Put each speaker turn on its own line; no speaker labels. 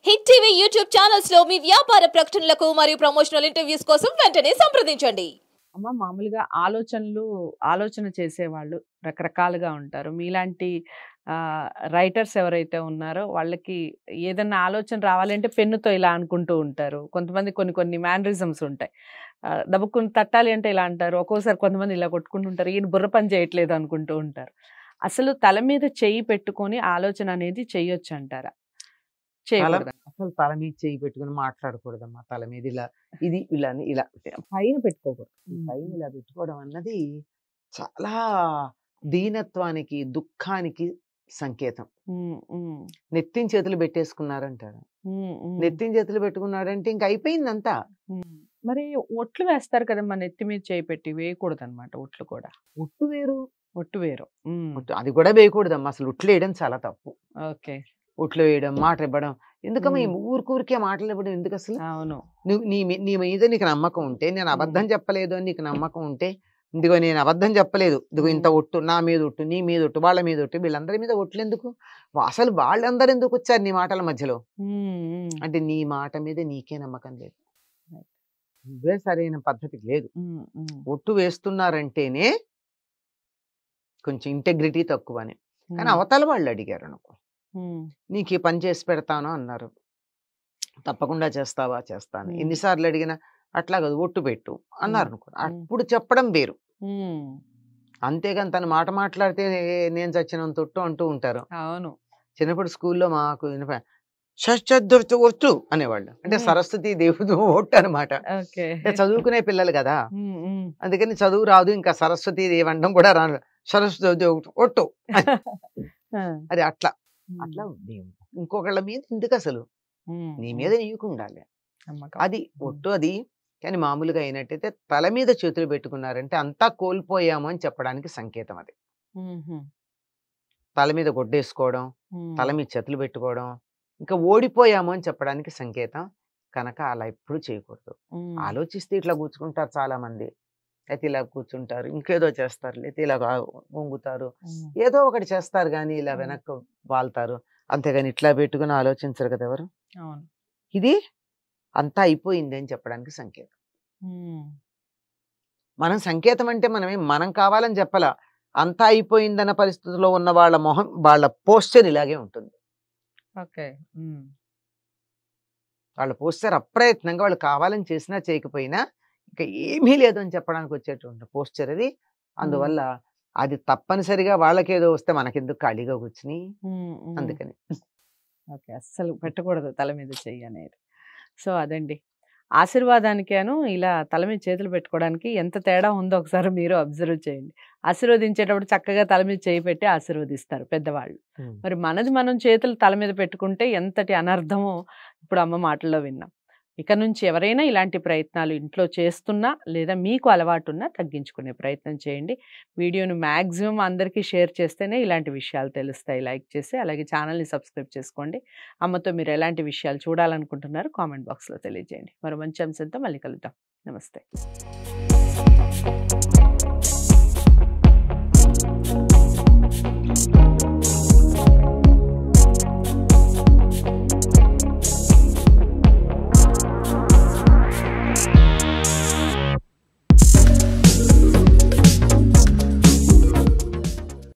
Hit TV YouTube channels లో మీ వ్యాపార ప్రకటనలకు మరియు ప్రమోషనల్ ఇంటర్వ్యూస్ కోసం వెంటనే సంప్రదించండి.
అమ్మ మామూలుగా ఆలోచన చేసేవాళ్ళు రకరకాలుగా ఉంటారు. మీలాంటి రైటర్స్ ఎవరైతే ఉన్నారో వాళ్ళకి ఏదన్నా ఆలోచన రావాలంటే పెన్నుతో ఇలా అనుకుంటూ ఉంటారు. కొంతమంది కొన్ని మేనరిజమ్స్ ఉంటాయి. దబుక్కుని తట్టాలి అంటే ఇలా అంటారు. ఒక్కోసారి కొంతమంది ఇలా కొట్టుకుంటూ ఉంటారు. ఈయన బుర్ర పని చేయట్లేదు అనుకుంటూ ఉంటారు. అసలు తల మీద చెయ్యి పెట్టుకొని ఆలోచన అనేది చెయ్యొచ్చు అంటారా? చేయకూడదా?
అసలు తల మీద చేయి పెట్టుకుని మాట్లాడకూడదమ్మా. తల మీద ఇలా పైన పెట్టుకోకూడదు. పైన ఇలా పెట్టుకోవడం అన్నది చాలా దీనత్వానికి, దుఃఖానికి సంకేతం. నెత్తిన చేతులు పెట్టేసుకున్నారంటారు. నెత్తిన చేతులు పెట్టుకున్నారంటే ఇంక అయిపోయిందంతా.
మరి ఒట్లు వేస్తారు కదమ్మా, నెత్తి మీద చేయి పెట్టి వేయకూడదు అనమాట. ఒట్లు కూడా
ఉట్టు వేరు,
ఒట్టు వేరు.
అది కూడా వేయకూడదమ్మా. అసలు ఉట్లు వేయడం చాలా తప్పు.
ఓకే,
ఉట్లు వేయడం, మాట ఇవ్వడం ఎందుకమ్మా? ఊరికే మాటలు ఇవ్వడం ఎందుకు అసలు?
అవును.
నువ్వు నీ మీద నీకు నమ్మకం ఉంటే, నేను అబద్ధం చెప్పలేదు అని నీకు నమ్మకం ఉంటే, ఇదిగో నేను అబద్ధం చెప్పలేదు, ఇదిగో ఇంత ఒట్టు, నా మీద ఒట్టు, నీ మీద ఒట్టు, వాళ్ళ మీద ఒట్టు, వీళ్ళందరి మీద ఒట్లు ఎందుకు? అసలు వాళ్ళందరూ ఎందుకు వచ్చారు నీ మాటల మధ్యలో? అంటే నీ మాట మీద నీకే నమ్మకం లేదు, నువ్వే సరైన పద్ధతికి లేదు. ఒట్టు వేస్తున్నారంటేనే కొంచెం ఇంటెగ్రిటీ తక్కువని. కానీ అవతల వాళ్ళు అడిగారు అనుకో, నీకు ఈ పని చేసి పెడతాను అన్నారు, తప్పకుండా చేస్తావా? చేస్తాను. ఎన్నిసార్లు అడిగినా అట్లా కాదు, ఒట్టు పెట్టు అన్నారు అనుకో, అప్పుడు చెప్పడం వేరు. అంతేగాని తను మాట మాట్లాడితే నేను చచ్చినంత ఒట్టు అంటూ ఉంటారు.
అవును.
చిన్నప్పుడు స్కూల్లో మాకు ఒట్టు అనేవాళ్ళు. అంటే సరస్వతి దేవుడు ఒట్టు అనమాట. చదువుకునే పిల్లలు కదా, అందుకని చదువు రాదు, ఇంకా సరస్వతి దేవి అనడం కూడా రాదు, సరస్వతి ఒట్టు అది అట్లా అట్లా. ఇంకొకళ్ళ మీద ఎందుకు అసలు? నీ మీద నీకు ఉండాలి అది ఒట్టు. అది కానీ మామూలుగా అయినట్టయితే తల మీద చేతులు పెట్టుకున్నారంటే అంతా కోల్పోయాము అని చెప్పడానికి సంకేతం అది. తల మీద గొడ్డేసుకోవడం, తల మీద చేతులు పెట్టుకోవడం ఇంకా ఓడిపోయాము అని చెప్పడానికి సంకేతం కనుక అలా ఎప్పుడు చేయకూడదు. ఆలోచిస్తే ఇట్లా కూర్చుంటారు చాలా మంది, అయితే ఇలా కూర్చుంటారు, ఇంకేదో చేస్తారు, లేకపోతే ఇలా వంగుతారు, ఏదో ఒకటి చేస్తారు, కానీ ఇలా వెనక్కి వాళ్తారు. అంతేగాని ఇట్లా పెట్టుకుని ఆలోచించరు కదా ఎవరు. ఇది అంతా అయిపోయింది అని చెప్పడానికి సంకేతం. మనం సంకేతం అంటే మనం కావాలని చెప్పాల, అంతా అయిపోయిందన్న పరిస్థితిలో ఉన్న వాళ్ళ మొహం, వాళ్ళ పోస్చర్ ఇలాగే ఉంటుంది. వాళ్ళ పోస్చర్ అప్రయత్నంగా, వాళ్ళు కావాలని చేసినా చేయకపోయినా ఇంకా ఏమీ లేదు అని చెప్పడానికి వచ్చేటువంటి పోస్చర్ అది. అందువల్ల అది తప్పనిసరిగా వాళ్ళకేదో వస్తే మనకెందుకు ఖాళీగా కూర్చుని, అందుకని
అస్సలు పెట్టకూడదు తల మీద చెయ్యి అనేది. సో అదండి, ఆశీర్వాదానికేను ఇలా తల మీద చేతులు పెట్టుకోవడానికి ఎంత తేడా ఉందో ఒకసారి మీరు అబ్జర్వ్ చేయండి. ఆశీర్వదించేటప్పుడు చక్కగా తల మీద చేయి పెట్టి ఆశీర్వదిస్తారు పెద్దవాళ్ళు. మరి మనది మనం చేతులు తల మీద పెట్టుకుంటే ఎంతటి అనర్థమో ఇప్పుడు అమ్మ మాటల్లో విన్నాం. ఇక నుంచి ఎవరైనా ఇలాంటి ప్రయత్నాలు ఇంట్లో చేస్తున్నా లేదా మీకు అలవాటు ఉన్నా తగ్గించుకునే ప్రయత్నం చేయండి. వీడియోను మ్యాక్సిమం అందరికీ షేర్ చేస్తేనే ఇలాంటి విషయాలు తెలుస్తాయి. లైక్ చేసి అలాగే ఛానల్ని సబ్స్క్రైబ్ చేసుకోండి. అమ్మతో మీరు ఎలాంటి విషయాలు చూడాలనుకుంటున్నారో కామెంట్ బాక్స్లో తెలియజేయండి. మరో మంచి అంశంతో మళ్ళీ కలుద్దాం. నమస్తే.